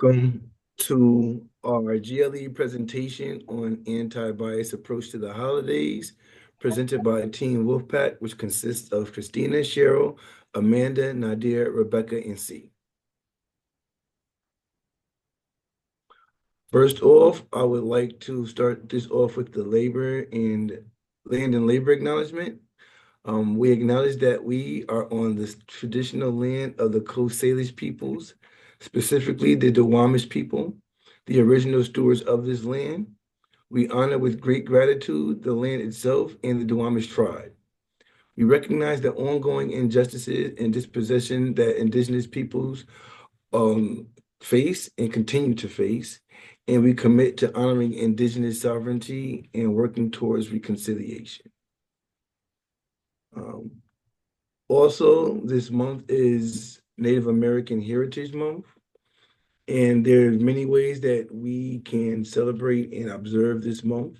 Welcome to our GLE presentation on anti-bias approach to the holidays, presented by Team Wolfpack, which consists of Christina, Cheryl, Amanda, Nadia, Rebecca, and C. First off, I would like to start this off with the land and labor acknowledgement. We acknowledge that we are on the traditional land of the Coast Salish peoples, specifically the Duwamish people, the original stewards of this land. We honor with great gratitude the land itself and the Duwamish tribe. We recognize the ongoing injustices and dispossession that indigenous peoples um, face and continue to face, and we commit to honoring indigenous sovereignty and working towards reconciliation. Um, Also, this month is Native American Heritage Month, and there's many ways that we can celebrate and observe this month.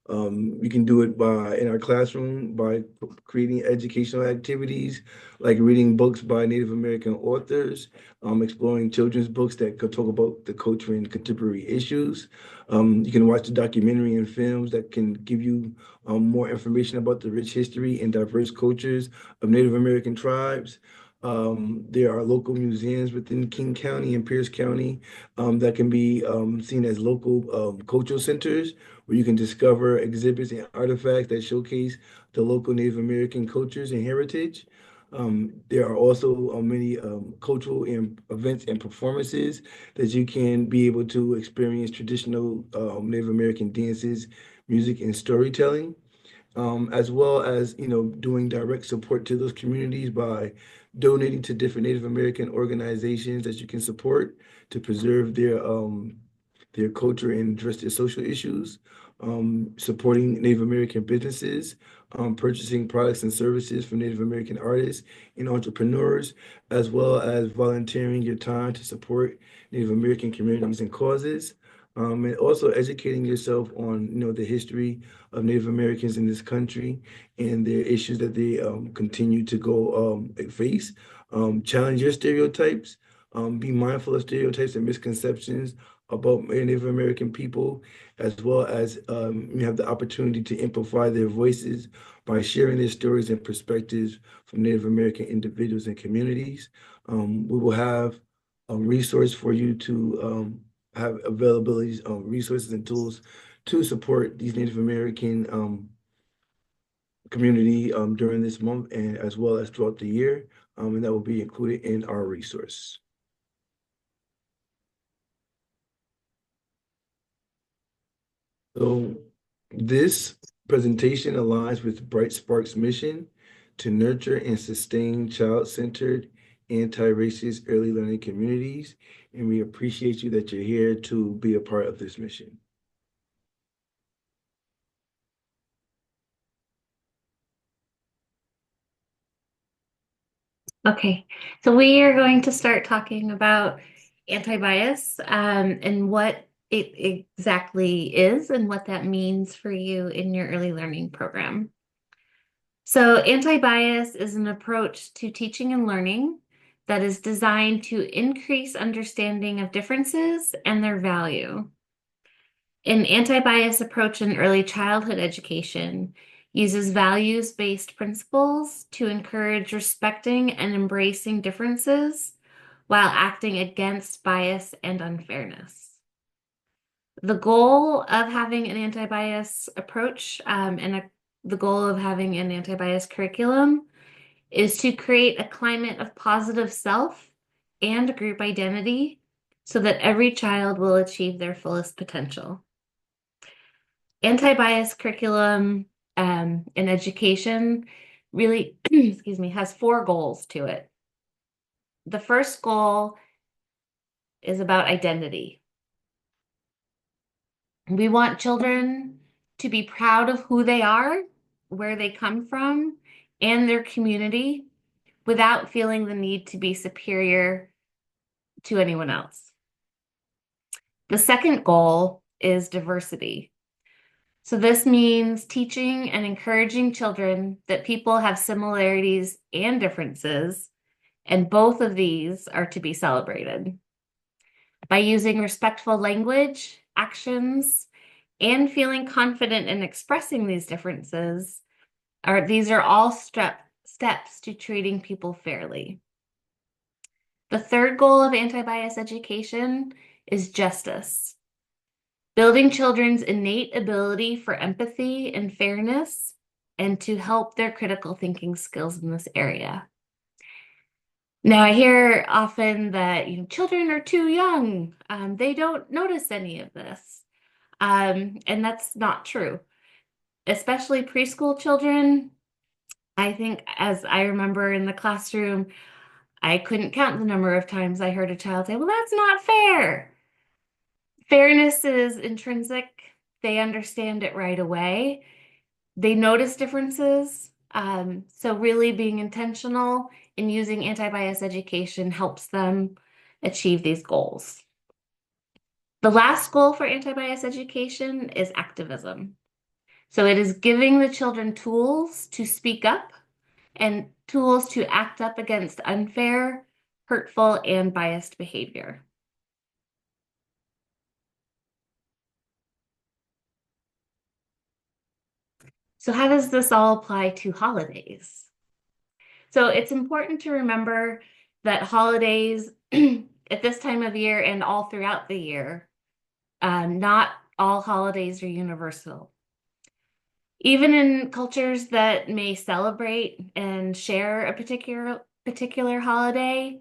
We can do it in our classroom by creating educational activities like reading books by Native American authors, exploring children's books that could talk about the culture and contemporary issues. You can watch the documentary and films that can give you more information about the rich history and diverse cultures of Native American tribes. There are local museums within King County and Pierce County that can be seen as local cultural centers where you can discover exhibits and artifacts that showcase the local Native American cultures and heritage. There are also many cultural events and performances that you can be able to experience traditional Native American dances, music, and storytelling, as well as doing direct support to those communities by donating to different Native American organizations that you can support to preserve their culture and address their social issues, supporting Native American businesses, purchasing products and services from Native American artists and entrepreneurs, as well as volunteering your time to support Native American communities and causes. And also educating yourself on, the history of Native Americans in this country and their issues that they continue to go face. Challenge your stereotypes. Be mindful of stereotypes and misconceptions about Native American people, as well as you have the opportunity to amplify their voices by sharing their stories and perspectives from Native American individuals and communities. We will have a resource for you to have availabilities of resources and tools to support these Native American community during this month and as well as throughout the year, and that will be included in our resource. So this presentation aligns with Bright Spark's mission to nurture and sustain child-centered, anti-racist early learning communities, and we appreciate you that you're here to be a part of this mission. Okay, so we are going to start talking about anti-bias and what it exactly is and what that means for you in your early learning program. So anti-bias is an approach to teaching and learning that is designed to increase understanding of differences and their value. An anti-bias approach in early childhood education uses values-based principles to encourage respecting and embracing differences while acting against bias and unfairness. The goal of having an anti-bias approach the goal of having an anti-bias curriculum is to create a climate of positive self and group identity so that every child will achieve their fullest potential. Anti-bias curriculum in education really, excuse me, has 4 goals to it. The first goal is about identity. We want children to be proud of who they are, where they come from, and their community without feeling the need to be superior to anyone else. The second goal is diversity. So this means teaching and encouraging children that people have similarities and differences, and both of these are to be celebrated. By using respectful language, actions, and feeling confident in expressing these differences, these are all steps to treating people fairly. The third goal of anti-bias education is justice, building children's innate ability for empathy and fairness, and to help their critical thinking skills in this area. Now, I hear often that children are too young. They don't notice any of this. And that's not true. Especially preschool children. I think, as I remember in the classroom, I couldn't count the number of times I heard a child say, "Well, that's not fair." Fairness is intrinsic. They understand it right away. They notice differences. So really being intentional in using anti-bias education helps them achieve these goals. The last goal for anti-bias education is activism. So it is giving the children tools to speak up and tools to act up against unfair, hurtful, and biased behavior. So how does this all apply to holidays? So it's important to remember that holidays at this time of year and all throughout the year, not all holidays are universal. Even in cultures that may celebrate and share a particular holiday,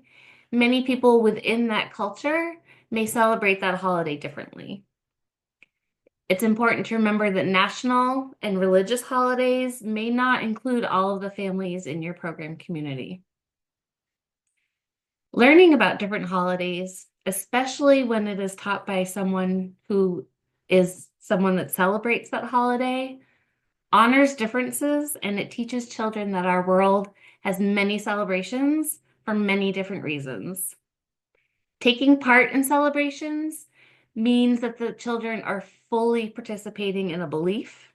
many people within that culture may celebrate that holiday differently. It's important to remember that national and religious holidays may not include all of the families in your program community. Learning about different holidays, especially when it is taught by someone who is someone that celebrates that holiday, honors differences, and it teaches children that our world has many celebrations for many different reasons. Taking part in celebrations means that the children are fully participating in a belief.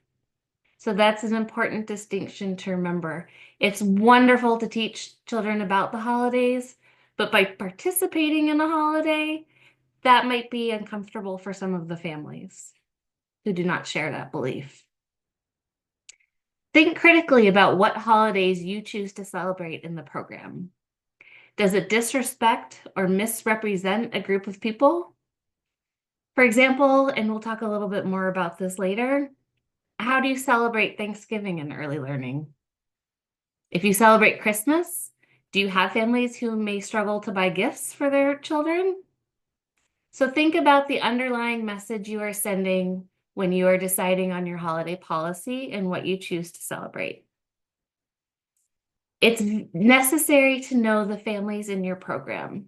So that's an important distinction to remember. It's wonderful to teach children about the holidays, but by participating in a holiday, that might be uncomfortable for some of the families who do not share that belief. Think critically about what holidays you choose to celebrate in the program. Does it disrespect or misrepresent a group of people? For example, and we'll talk a little bit more about this later, how do you celebrate Thanksgiving in early learning? If you celebrate Christmas, do you have families who may struggle to buy gifts for their children? So think about the underlying message you are sending when you are deciding on your holiday policy and what you choose to celebrate. It's necessary to know the families in your program.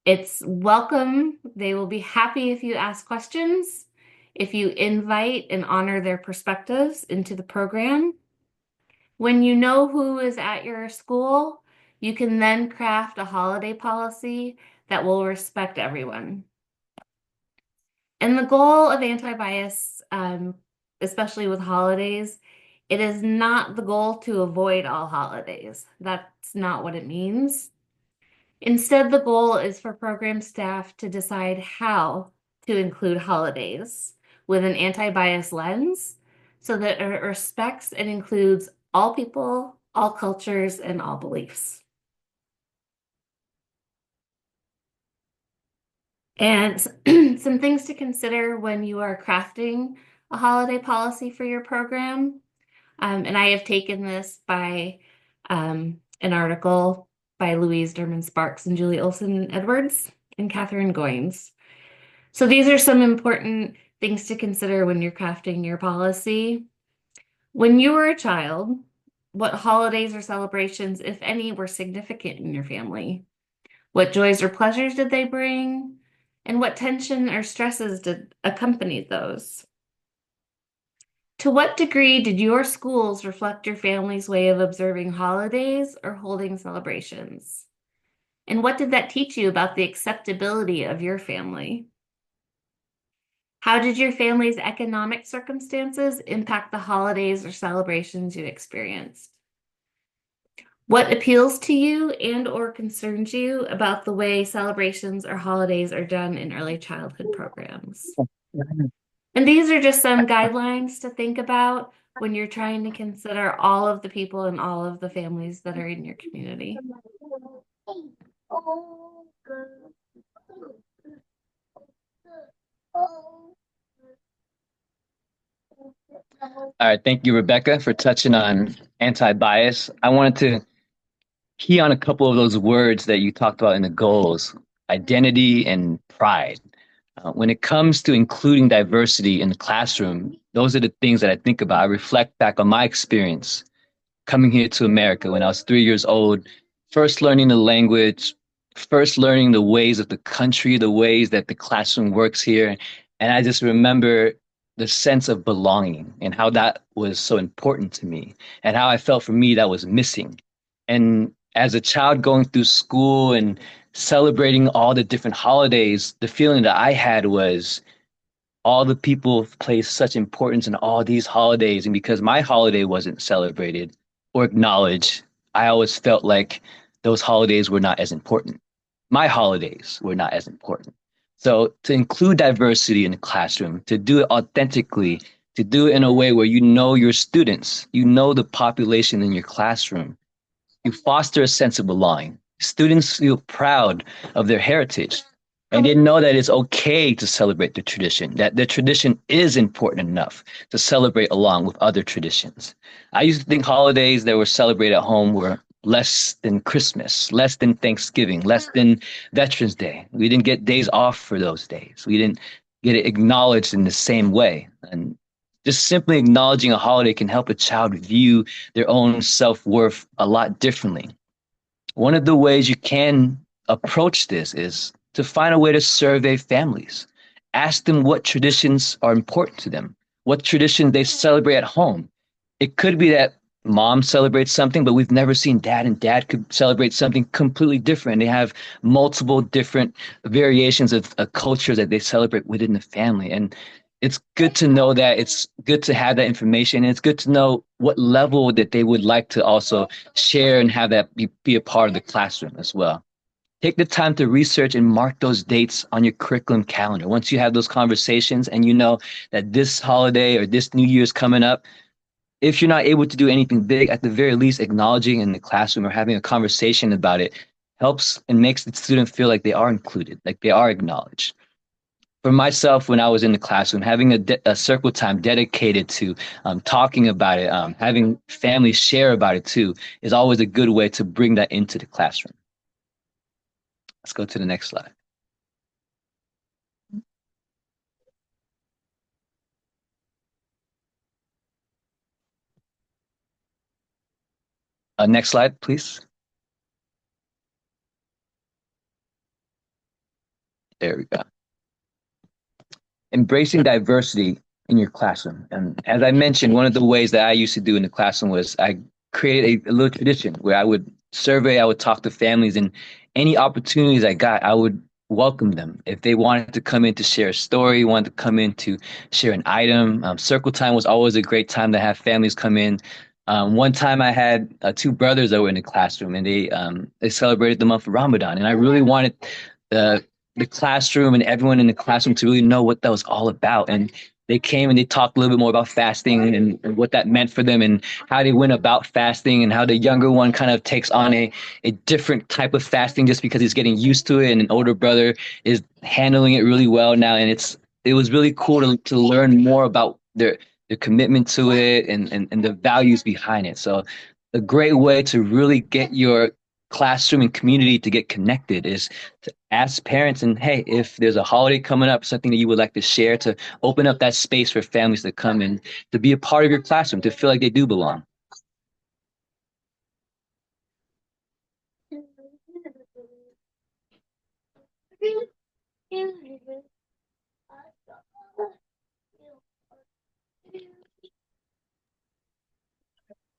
It's welcome. They will be happy if you ask questions, if you invite and honor their perspectives into the program. When you know who is at your school, you can then craft a holiday policy that will respect everyone. And the goal of anti-bias, especially with holidays, it is not the goal to avoid all holidays. That's not what it means. Instead, the goal is for program staff to decide how to include holidays with an anti-bias lens so that it respects and includes all people, all cultures, and all beliefs. And some things to consider when you are crafting a holiday policy for your program. And I have taken this by an article by Louise Derman Sparks and Julie Olson Edwards and Catherine Goins. So these are some important things to consider when you're crafting your policy. When you were a child, what holidays or celebrations, if any, were significant in your family? What joys or pleasures did they bring? And what tension or stresses did accompany those? To what degree did your schools reflect your family's way of observing holidays or holding celebrations? And what did that teach you about the acceptability of your family? How did your family's economic circumstances impact the holidays or celebrations you experienced? What appeals to you and or concerns you about the way celebrations or holidays are done in early childhood programs? And these are just some guidelines to think about when you're trying to consider all of the people and all of the families that are in your community. All right, thank you, Rebecca, for touching on anti-bias. I wanted to key on a couple of those words that you talked about in the goals, identity and pride. When it comes to including diversity in the classroom, those are the things that I think about. I reflect back on my experience coming here to America when I was 3 years old, first learning the language, first learning the ways of the country, the ways that the classroom works here. And I just remember the sense of belonging and how that was so important to me and how I felt for me that was missing. And as a child going through school and celebrating all the different holidays, the feeling that I had was all the people place such importance in all these holidays. And because my holiday wasn't celebrated or acknowledged, I always felt like those holidays were not as important. My holidays were not as important. So to include diversity in the classroom, to do it authentically, to do it in a way where you know your students, you know the population in your classroom, you foster a sense of belonging. Students feel proud of their heritage and they know that it's okay to celebrate the tradition, that the tradition is important enough to celebrate along with other traditions. I used to think holidays that were celebrated at home were less than Christmas, less than Thanksgiving, less than Veterans Day. We didn't get days off for those days. We didn't get it acknowledged in the same way. And just simply acknowledging a holiday can help a child view their own self-worth a lot differently. One of the ways you can approach this is to find a way to survey families. Ask them what traditions are important to them, what traditions they celebrate at home. It could be that mom celebrates something, but we've never seen dad, and dad could celebrate something completely different. They have multiple different variations of a culture that they celebrate within the family. And it's good to know that, it's good to have that information, and it's good to know what level that they would like to also share and have that be a part of the classroom as well. Take the time to research and mark those dates on your curriculum calendar. Once you have those conversations and you know that this holiday or this New Year's coming up, if you're not able to do anything big, at the very least, acknowledging in the classroom or having a conversation about it helps and makes the student feel like they are included, like they are acknowledged. For myself, when I was in the classroom, having a circle time dedicated to talking about it, having families share about it too, is always a good way to bring that into the classroom. Let's go to the next slide. Next slide, please. There we go. Embracing diversity in your classroom. And as I mentioned, one of the ways that I used to do in the classroom was I created a little tradition where I would survey, I would talk to families, and any opportunities I got, I would welcome them. If they wanted to come in to share a story, wanted to come in to share an item, circle time was always a great time to have families come in. One time I had two brothers that were in the classroom, and they celebrated the month of Ramadan, and I really wanted the the classroom and everyone in the classroom to really know what that was all about. And they came and they talked a little bit more about fasting and what that meant for them and how they went about fasting and how the younger one kind of takes on a different type of fasting just because he's getting used to it. And an older brother is handling it really well now. And it was really cool to learn more about their commitment to it and the values behind it. So a great way to really get your classroom and community to get connected is to ask parents, and hey, if there's a holiday coming up, something that you would like to share, to open up that space for families to come in, to be a part of your classroom, to feel like they do belong.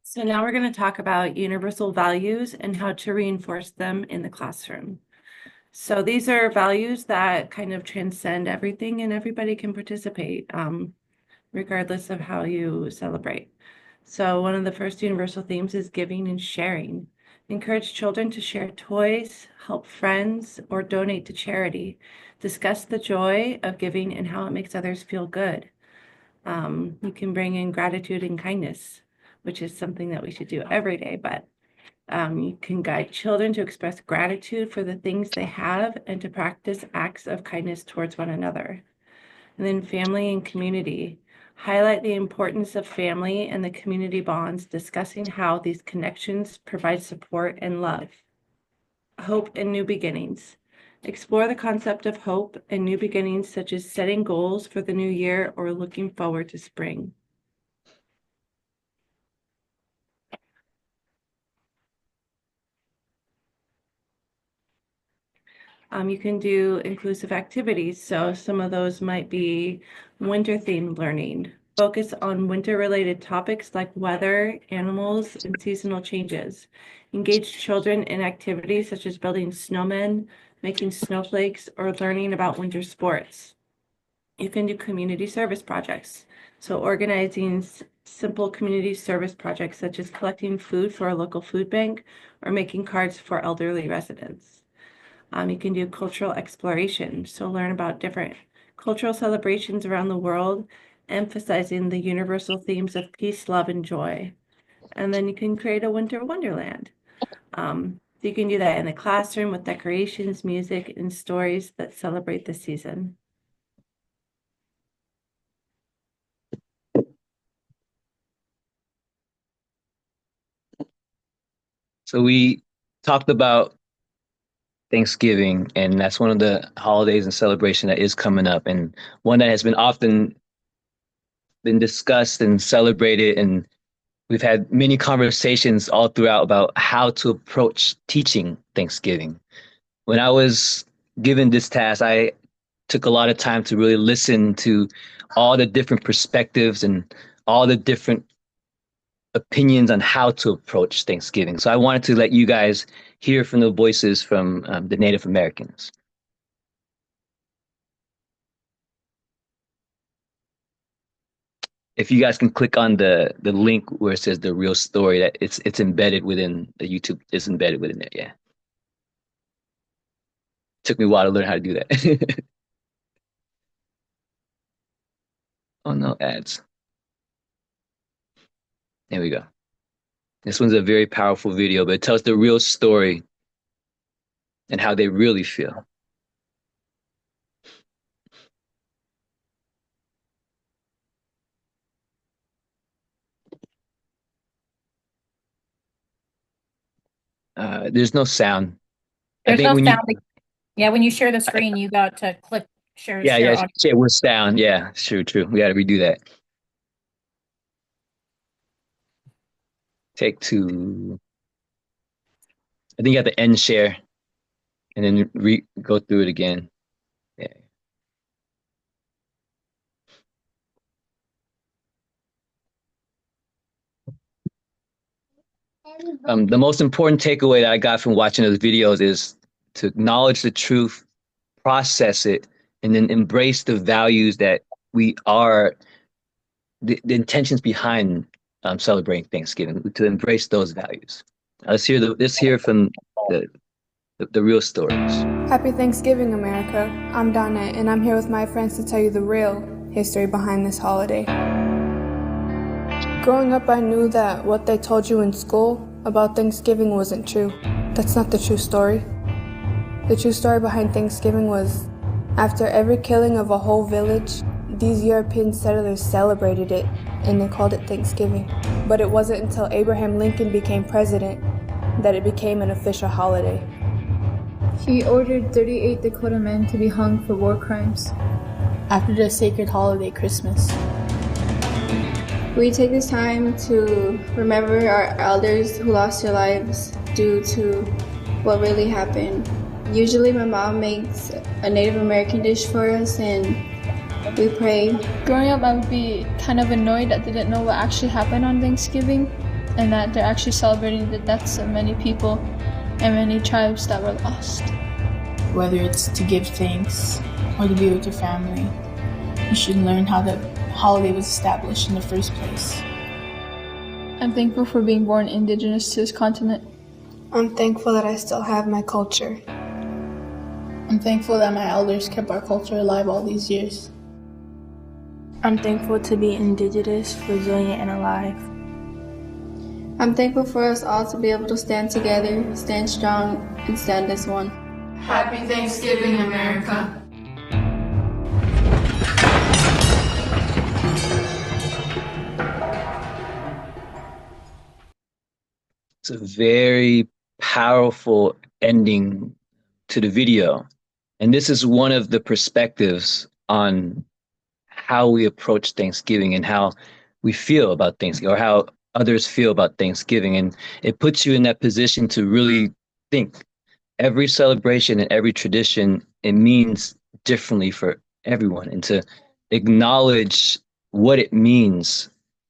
So now we're going to talk about universal values and how to reinforce them in the classroom. So these are values that kind of transcend everything and everybody can participate, regardless of how you celebrate. So one of the first universal themes is giving and sharing. Encourage children to share toys, help friends, or donate to charity. Discuss the joy of giving and how it makes others feel good. You can bring in gratitude and kindness, which is something that we should do every day, but you can guide children to express gratitude for the things they have and to practice acts of kindness towards one another. And then family and community. Highlight the importance of family and the community bonds, discussing how these connections provide support and love. Hope and new beginnings. Explore the concept of hope and new beginnings, such as setting goals for the new year or looking forward to spring. You can do inclusive activities. So some of those might be winter themed learning. Focus on winter-related topics like weather, animals, and seasonal changes. Engage children in activities such as building snowmen, making snowflakes, or learning about winter sports. You can do community service projects. So organizing simple community service projects such as collecting food for a local food bank or making cards for elderly residents. You can do cultural exploration. So learn about different cultural celebrations around the world, emphasizing the universal themes of peace, love, and joy. And then you can create a winter wonderland. So you can do that in the classroom with decorations, music, and stories that celebrate the season. So we talked about Thanksgiving, and that's one of the holidays and celebration that is coming up, and one that has been often been discussed and celebrated, and we've had many conversations all throughout about how to approach teaching Thanksgiving. When I was given this task, I took a lot of time to really listen to all the different perspectives and all the different opinions on how to approach Thanksgiving. So I wanted to let you guys hear from the voices from the Native Americans. If you guys can click on the link where it says the real story, that it's embedded within the YouTube. It's embedded within it. Yeah. Took me a while to learn how to do that. Oh no, ads. There we go. This one's a very powerful video, but it tells the real story and how they really feel. There's no sound. I There's think no when you, sound. Yeah, when you share the screen, you got to click share yeah, audio. share with sound. Yeah, true. We got to redo that. Take two. I think you have to end share and then go through it again. Yeah. The most important takeaway that I got from watching those videos is to acknowledge the truth, process it, and then embrace the values that we are, the intentions behind celebrating Thanksgiving, to embrace those values. Let's hear from the real stories. Happy Thanksgiving, America. I'm Donna, and I'm here with my friends to tell you the real history behind this holiday. Growing up, I knew that what they told you in school about Thanksgiving wasn't true. That's not the true story. The true story behind Thanksgiving was, after every killing of a whole village, these European settlers celebrated it, and they called it Thanksgiving. But it wasn't until Abraham Lincoln became president that it became an official holiday. He ordered 38 Dakota men to be hung for war crimes. After the sacred holiday Christmas. We take this time to remember our elders who lost their lives due to what really happened. Usually my mom makes a Native American dish for us and we pray. Growing up, I would be kind of annoyed that they didn't know what actually happened on Thanksgiving and that they're actually celebrating the deaths of many people and many tribes that were lost. Whether it's to give thanks or to be with your family, you should learn how the holiday was established in the first place. I'm thankful for being born indigenous to this continent. I'm thankful that I still have my culture. I'm thankful that my elders kept our culture alive all these years. I'm thankful to be indigenous, resilient, and alive. I'm thankful for us all to be able to stand together, stand strong, and stand as one. Happy Thanksgiving, America. It's a very powerful ending to the video. And this is one of the perspectives on how we approach Thanksgiving and how we feel about Thanksgiving, or how others feel about Thanksgiving. And it puts you in that position to really think. Every celebration and every tradition, it means differently for everyone, and to acknowledge what it means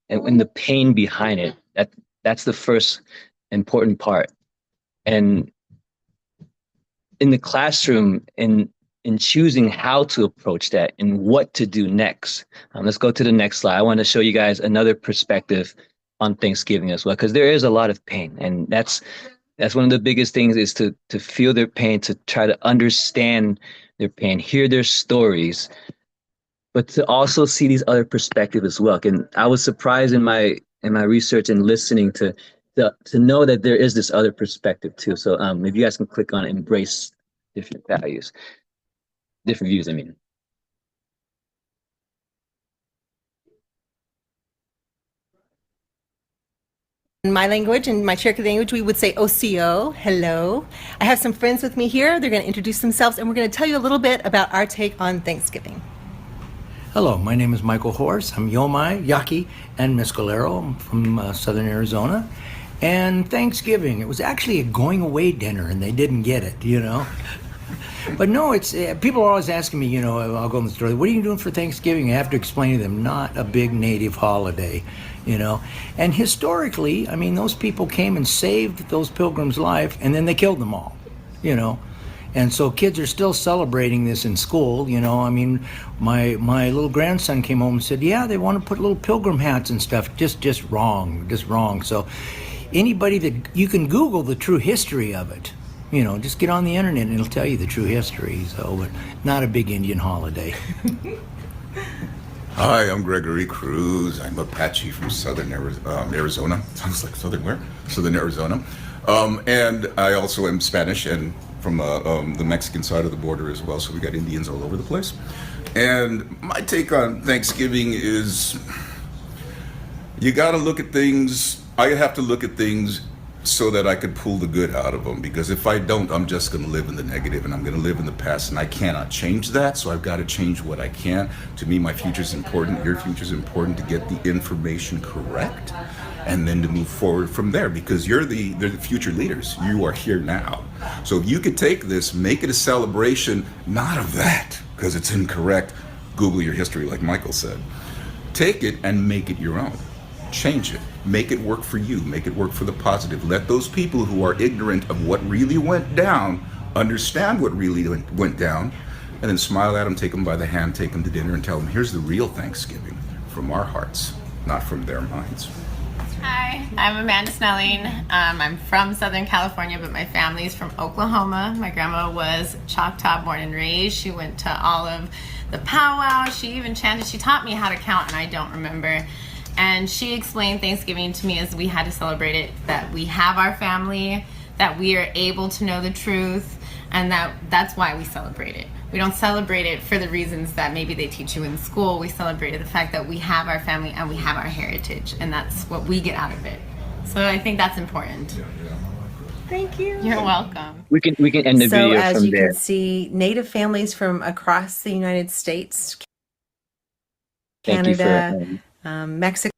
and the pain behind it. That's the first important part. And in the classroom, in choosing how to approach that and what to do next. Let's go to the next slide. I want to show you guys another perspective on Thanksgiving as well, because there is a lot of pain, and that's one of the biggest things, is to feel their pain, to try to understand their pain, hear their stories, but to also see these other perspectives as well. And I was surprised in my research and listening to know that there is this other perspective too. So if you guys can click on embrace different values, different views, I mean. In my language, in my Cherokee language, we would say OCO, hello. I have some friends with me here. They're going to introduce themselves, and we're going to tell you a little bit about our take on Thanksgiving. Hello, my name is Michael Horst. I'm Yomai, Yaqui, and Mescalero. I'm from southern Arizona. And Thanksgiving, it was actually a going away dinner, and they didn't get it, you know. But no, it's people are always asking me, you know, I'll go in the store, what are you doing for Thanksgiving? I have to explain to them, not a big native holiday, you know. And historically, I mean, those people came and saved those pilgrims' life, and then they killed them all, you know. And so kids are still celebrating this in school, you know. I mean, my little grandson came home and said, yeah, they want to put little pilgrim hats and stuff. Just wrong. So anybody that, you can Google the true history of it. You know, just get on the internet and it'll tell you the true history. So, but not a big Indian holiday. Hi, I'm Gregory Cruz. I'm Apache from southern Arizona. Sounds like southern where? Southern Arizona. And I also am Spanish and from the Mexican side of the border as well. So we got Indians all over the place. And my take on Thanksgiving is you got to look at things. I have to look at things so that I could pull the good out of them, because if I don't, I'm just going to live in the negative and I'm going to live in the past, and I cannot change that. So I've got to change what I can. To me, my future is important. Your future is important, to get the information correct and then to move forward from there, because they're the future leaders. You are here now. So if you could take this, make it a celebration, not of that, because it's incorrect. Google your history, like Michael said. Take it and make it your own. Change it. Make it work for you. Make it work for the positive. Let those people who are ignorant of what really went down understand what really went down, and then smile at them, take them by the hand, take them to dinner, and tell them, here's the real Thanksgiving from our hearts, not from their minds. Hi, I'm Amanda Snelling. I'm from Southern California, but my family's from Oklahoma. My grandma was Choctaw born and raised. She went to all of the powwows. She even chanted. She taught me how to count, and I don't remember. And she explained Thanksgiving to me as we had to celebrate it, that we have our family, that we are able to know the truth, and that's why we celebrate it. We don't celebrate it for the reasons that maybe they teach you in school. We celebrate the fact that we have our family and we have our heritage, and that's what we get out of it. So I think that's important. Thank you. You're welcome. We can end the video as from you there. can see, Native families from across the United States, Canada, Mexico.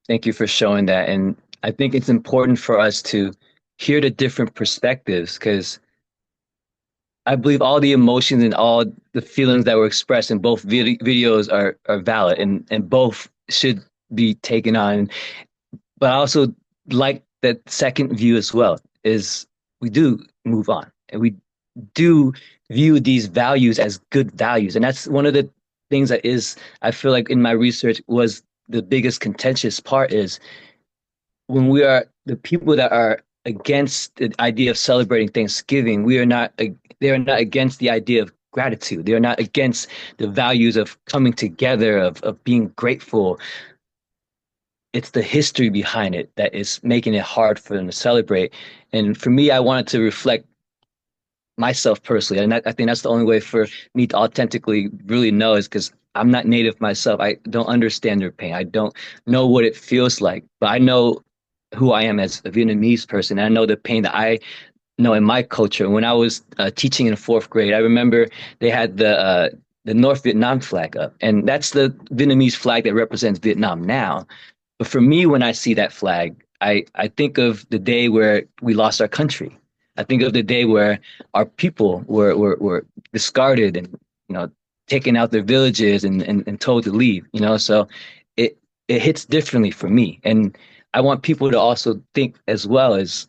Thank you for showing that. And I think it's important for us to hear the different perspectives, because I believe all the emotions and all the feelings that were expressed in both videos are valid, and both should be taken on. But I also like that second view as well, is we do move on and we do view these values as good values. And that's one of the things that is, I feel like in my research, was the biggest contentious part, is when we are the people that are against the idea of celebrating Thanksgiving. We are not. They are not against the idea of gratitude. They are not against the values of coming together, of being grateful. It's the history behind it that is making it hard for them to celebrate. And for me, I wanted to reflect myself personally, and I think that's the only way for me to authentically really know is because I'm not native myself. I don't understand their pain. I don't know what it feels like, but I know who I am as a Vietnamese person. And I know the pain that I know in my culture. When I was teaching in fourth grade, I remember they had the North Vietnam flag up, and that's the Vietnamese flag that represents Vietnam now. But for me, when I see that flag, I think of the day where we lost our country. I think of the day where our people were discarded and, taken out their villages and told to leave, so it, it hits differently for me. And I want people to also think as well as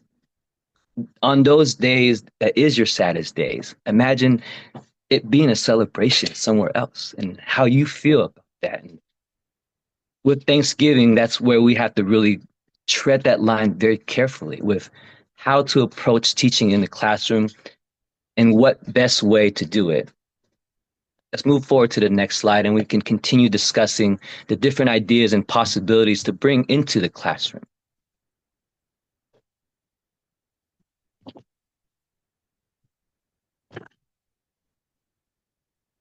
on those days that is your saddest days, imagine it being a celebration somewhere else and how you feel about that. And with Thanksgiving, that's where we have to really tread that line very carefully with how to approach teaching in the classroom and what best way to do it. Let's move forward to the next slide and we can continue discussing the different ideas and possibilities to bring into the classroom.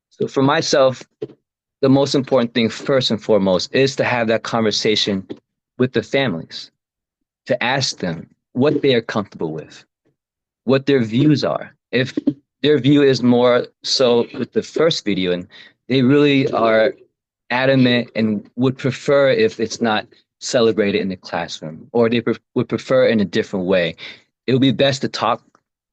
So for myself, the most important thing first and foremost is to have that conversation with the families, to ask them what they are comfortable with, what their views are. If their view is more so with the first video and they really are adamant and would prefer if it's not celebrated in the classroom, or they would prefer in a different way, it would be best to talk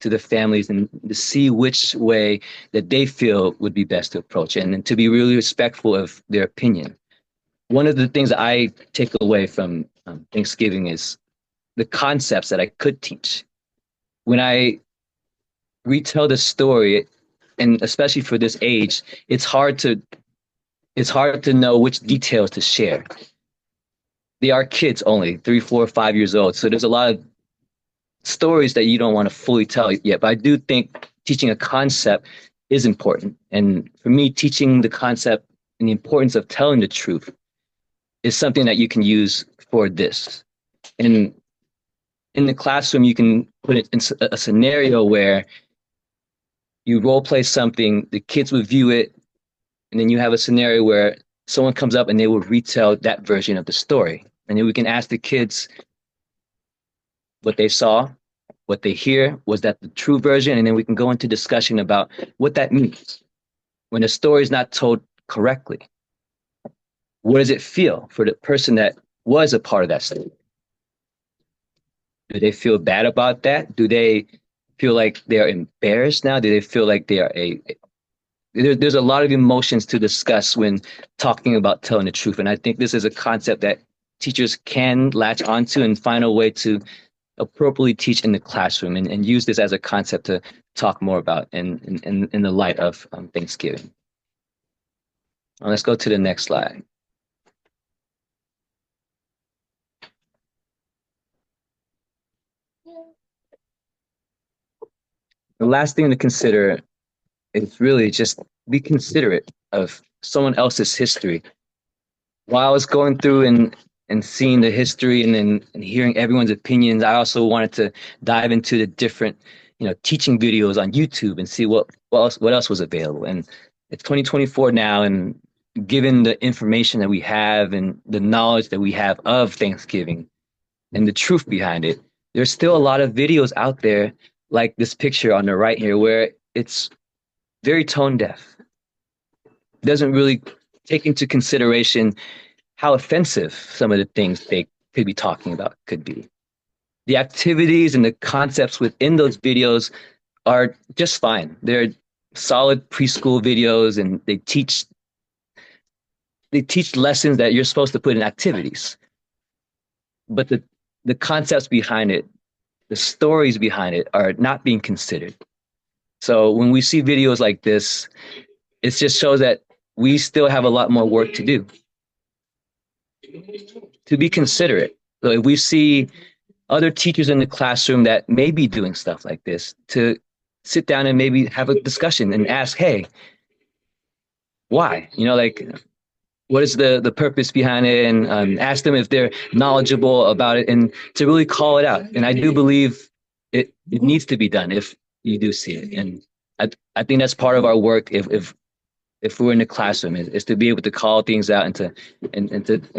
to the families and to see which way that they feel would be best to approach it, and to be really respectful of their opinion. One of the things that I take away from Thanksgiving is the concepts that I could teach. When I retell the story, and especially for this age, it's hard to know which details to share. They are kids only, 3, 4, 5 years old. So there's a lot of stories that you don't want to fully tell yet. But I do think teaching a concept is important. And for me, teaching the concept and the importance of telling the truth is something that you can use for this. And in the classroom, you can put it in a scenario where you role play something, the kids would view it, and then you have a scenario where someone comes up and they will retell that version of the story. And then we can ask the kids what they saw, what they hear, was that the true version? And then we can go into discussion about what that means when a story is not told correctly. What does it feel for the person that was a part of that story? Do they feel bad about that? Do they feel like they are embarrassed now? Do they feel like they are there's a lot of emotions to discuss when talking about telling the truth. And I think this is a concept that teachers can latch onto and find a way to appropriately teach in the classroom and use this as a concept to talk more about in the light of Thanksgiving. Let's go to the next slide. The last thing to consider is really just be considerate of someone else's history. While I was going through and seeing the history and hearing everyone's opinions, I also wanted to dive into the different, teaching videos on YouTube and see what else was available. And it's 2024 now, and given the information that we have and the knowledge that we have of Thanksgiving and the truth behind it, there's still a lot of videos out there like this picture on the right here where it's very tone deaf. It doesn't really take into consideration how offensive some of the things they could be talking about could be. The activities and the concepts within those videos are just fine. They're solid preschool videos, and they teach lessons that you're supposed to put in activities. But the concepts behind it, the stories behind it are not being considered. So when we see videos like this, it just shows that we still have a lot more work to do. To be considerate. So if we see other teachers in the classroom that may be doing stuff like this to sit down and maybe have a discussion and ask, hey, why? Like, what is the purpose behind it, and ask them if they're knowledgeable about it, and to really call it out. And I do believe it needs to be done if you do see it. And I think that's part of our work if we're in the classroom is to be able to call things out and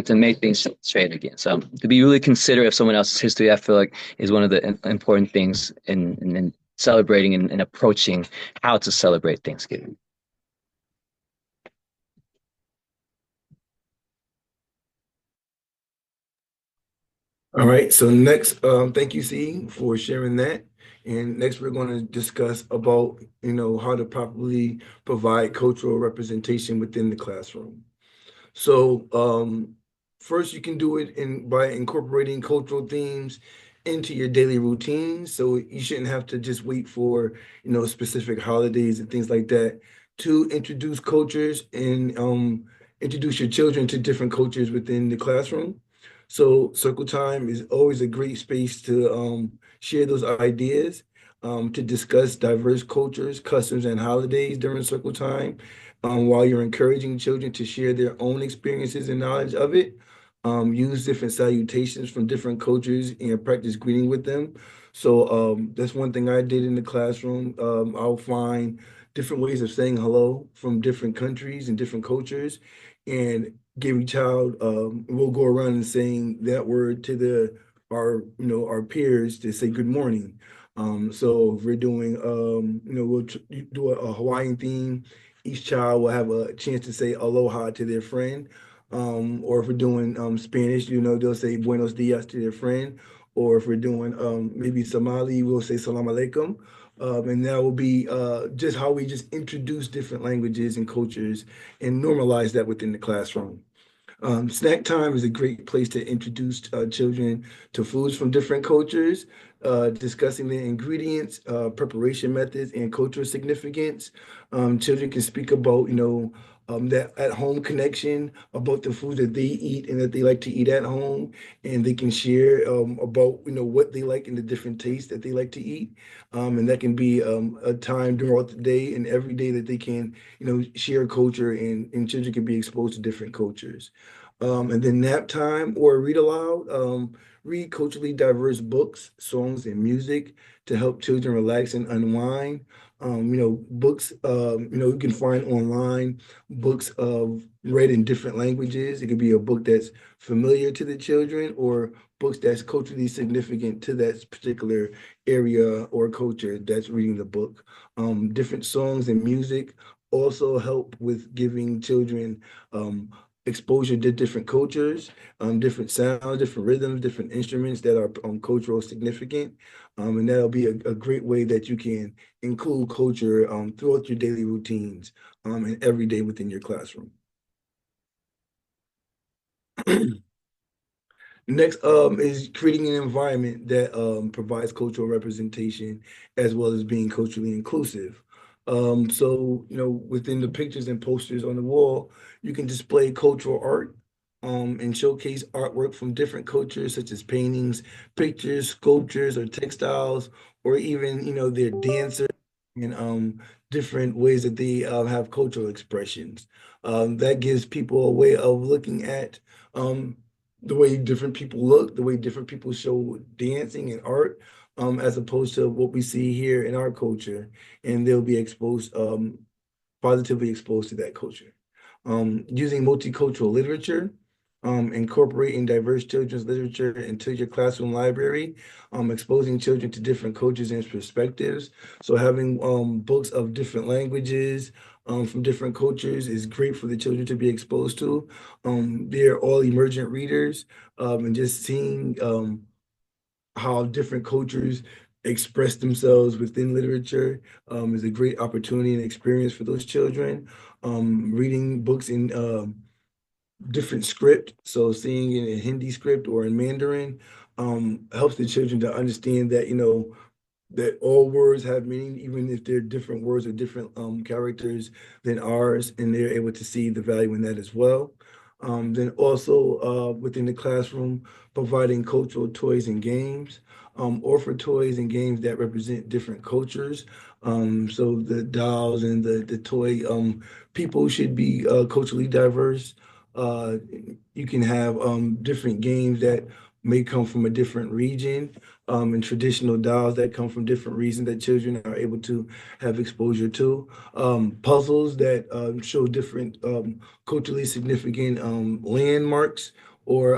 to make things straight again. So to be really considerate of someone else's history, I feel like is one of the important things in celebrating and approaching how to celebrate Thanksgiving. All right, so next, thank you, C, for sharing that. And next, we're going to discuss about, how to properly provide cultural representation within the classroom. So, first, you can do it by incorporating cultural themes into your daily routine. So you shouldn't have to just wait for, specific holidays and things like that to introduce cultures and introduce your children to different cultures within the classroom. So circle time is always a great space to share those ideas, to discuss diverse cultures, customs, and holidays during circle time, while you're encouraging children to share their own experiences and knowledge of it. Use different salutations from different cultures and practice greeting with them. So that's one thing I did in the classroom. I'll find different ways of saying hello from different countries and different cultures, and give each child, we'll go around and saying that word to our peers to say good morning. So if we're doing, we'll do a Hawaiian theme, each child will have a chance to say aloha to their friend. Or if we're doing Spanish, they'll say buenos dias to their friend. Or if we're doing maybe Somali, we'll say salam alaikum. And that will be just how we just introduce different languages and cultures and normalize that within the classroom. Snack time is a great place to introduce children to foods from different cultures, discussing the ingredients, preparation methods, and cultural significance. Children can speak about, that at-home connection about the food that they eat and that they like to eat at home, and they can share about, what they like and the different tastes that they like to eat. And that can be a time throughout the day and every day that they can, share culture, and children can be exposed to different cultures. And then nap time or read aloud. Read culturally diverse books, songs, and music to help children relax and unwind. Books, you can find online books of read in different languages. It could be a book that's familiar to the children or books that's culturally significant to that particular area or culture that's reading the book. Different songs and music also help with giving children exposure to different cultures, different sounds, different rhythms, different instruments that are cultural significant. And that'll be a great way that you can include culture throughout your daily routines and every day within your classroom. Next is creating an environment that provides cultural representation as well as being culturally inclusive. So, within the pictures and posters on the wall, you can display cultural art and showcase artwork from different cultures, such as paintings, pictures, sculptures, or textiles, or even, their dancers and different ways that they have cultural expressions. That gives people a way of looking at the way different people look, the way different people show dancing and art, as opposed to what we see here in our culture, and they'll be exposed, positively exposed to that culture. Using multicultural literature, incorporating diverse children's literature into your classroom library, exposing children to different cultures and perspectives. So having books of different languages, from different cultures is great for the children to be exposed to. They're all emergent readers, and just seeing how different cultures express themselves within literature is a great opportunity and experience for those children. Reading books in different script, so seeing it in Hindi script or in Mandarin helps the children to understand that, that all words have meaning, even if they're different words or different characters than ours, and they're able to see the value in that as well. Then also within the classroom, providing cultural toys and games, or for toys and games that represent different cultures. So the dolls and the toy people should be culturally diverse. Uh, you can have different games that may come from a different region, and traditional dolls that come from different regions that children are able to have exposure to. Puzzles that show different culturally significant landmarks or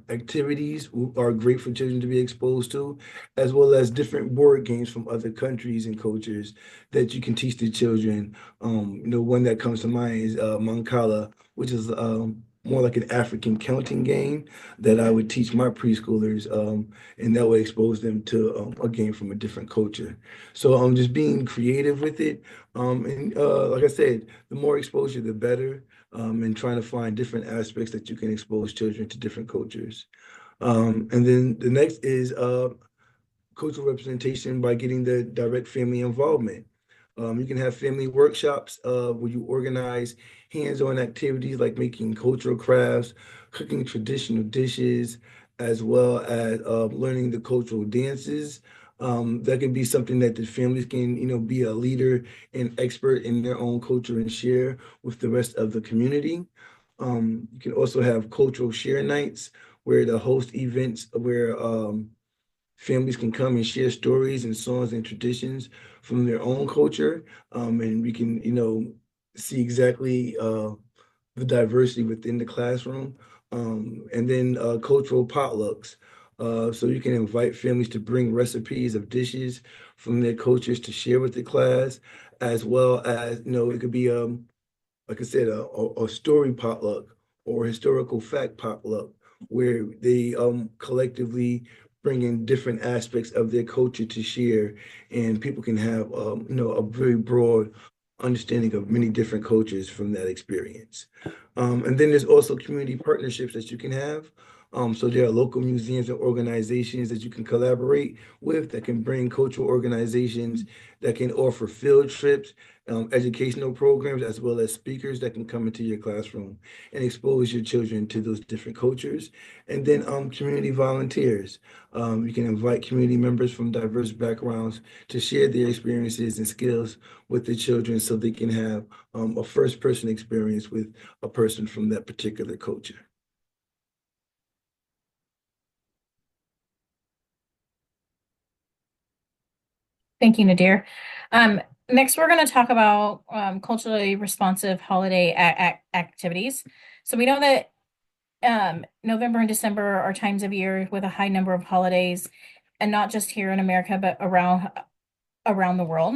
activities are great for children to be exposed to, as well as different board games from other countries and cultures that you can teach the children. One that comes to mind is Mancala, which is more like an African counting game that I would teach my preschoolers, and that would expose them to a game from a different culture. So just being creative with it, and like I said, the more exposure, the better, and trying to find different aspects that you can expose children to different cultures. And then the next is cultural representation by getting the direct family involvement. You can have family workshops where you organize hands-on activities like making cultural crafts, cooking traditional dishes, as well as learning the cultural dances. That can be something that the families can, be a leader and expert in their own culture and share with the rest of the community. You can also have cultural share nights where the host events where families can come and share stories and songs and traditions from their own culture, and we can, see exactly the diversity within the classroom. And then cultural potlucks. So you can invite families to bring recipes of dishes from their cultures to share with the class, as well as, it could be like I said, a story potluck or historical fact potluck, where they collectively bring in different aspects of their culture to share, and people can have a very broad understanding of many different cultures from that experience. And then there's also community partnerships that you can have. So there are local museums and organizations that you can collaborate with that can bring cultural organizations that can offer field trips, educational programs, as well as speakers that can come into your classroom and expose your children to those different cultures. And then community volunteers. You can invite community members from diverse backgrounds to share their experiences and skills with the children so they can have a first person experience with a person from that particular culture. Thank you, Nadir. Next, we're going to talk about culturally responsive holiday activities. So we know that November and December are times of year with a high number of holidays, and not just here in America, but around the world.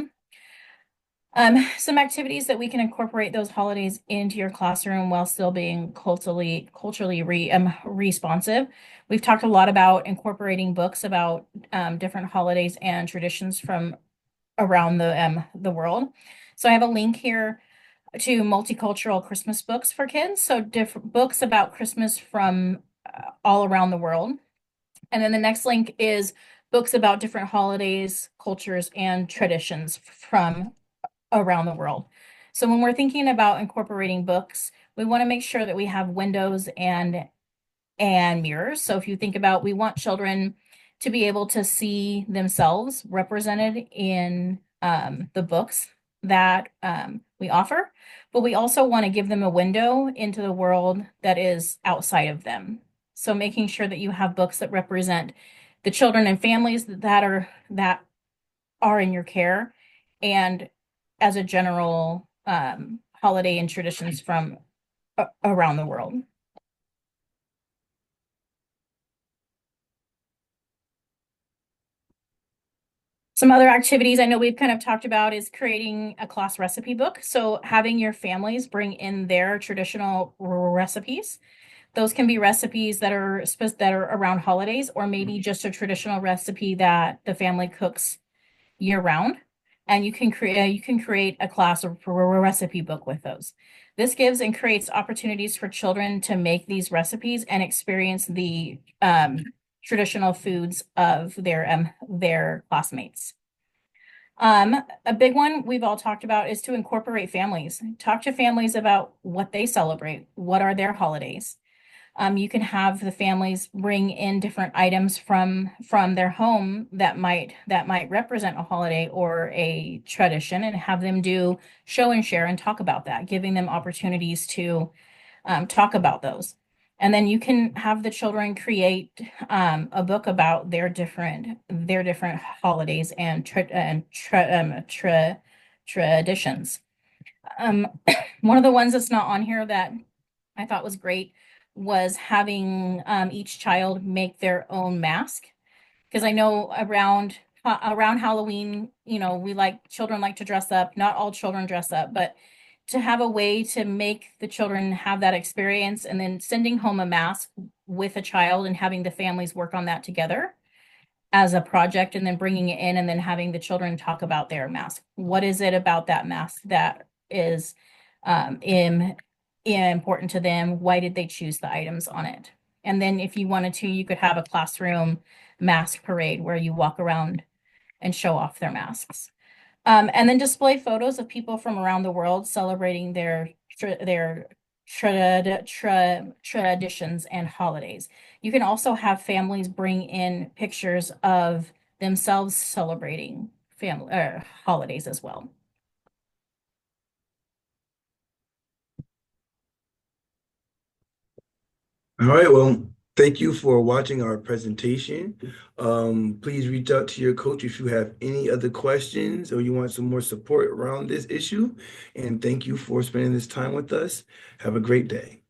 Some activities that we can incorporate those holidays into your classroom while still being culturally responsive. We've talked a lot about incorporating books about different holidays and traditions from around the world. So I have a link here to multicultural Christmas books for kids. So different books about Christmas from all around the world. And then the next link is books about different holidays, cultures, and traditions from around the world. So when we're thinking about incorporating books, we want to make sure that we have windows and mirrors. So if you think about, we want children to be able to see themselves represented in the books that we offer, but we also want to give them a window into the world that is outside of them. So making sure that you have books that represent the children and families that are in your care, and as a general holiday and traditions from around the world. Some other activities I know we've kind of talked about is creating a class recipe book. So having your families bring in their traditional recipes. Those can be recipes that are around holidays, or maybe just a traditional recipe that the family cooks year round. And you can create a class or a recipe book with those. This gives and creates opportunities for children to make these recipes and experience the traditional foods of their classmates. A big one we've all talked about is to incorporate families. Talk to families about what they celebrate. What are their holidays? You can have the families bring in different items from their home that might represent a holiday or a tradition, and have them do show and share and talk about that, giving them opportunities to talk about those. And then you can have the children create a book about their different holidays and traditions. One of the ones that's not on here that I thought was great was having each child make their own mask, because I know around Halloween, children like to dress up. Not all children dress up, but to have a way to make the children have that experience, and then sending home a mask with a child and having the families work on that together as a project, and then bringing it in and then having the children talk about their mask. What is it about that mask that is important to them? Why did they choose the items on it? And then if you wanted to, you could have a classroom mask parade where you walk around and show off their masks. And then display photos of people from around the world celebrating their traditions and holidays. You can also have families bring in pictures of themselves celebrating family holidays as well. All right, well, thank you for watching our presentation. Please reach out to your coach if you have any other questions or you want some more support around this issue. And thank you for spending this time with us. Have a great day.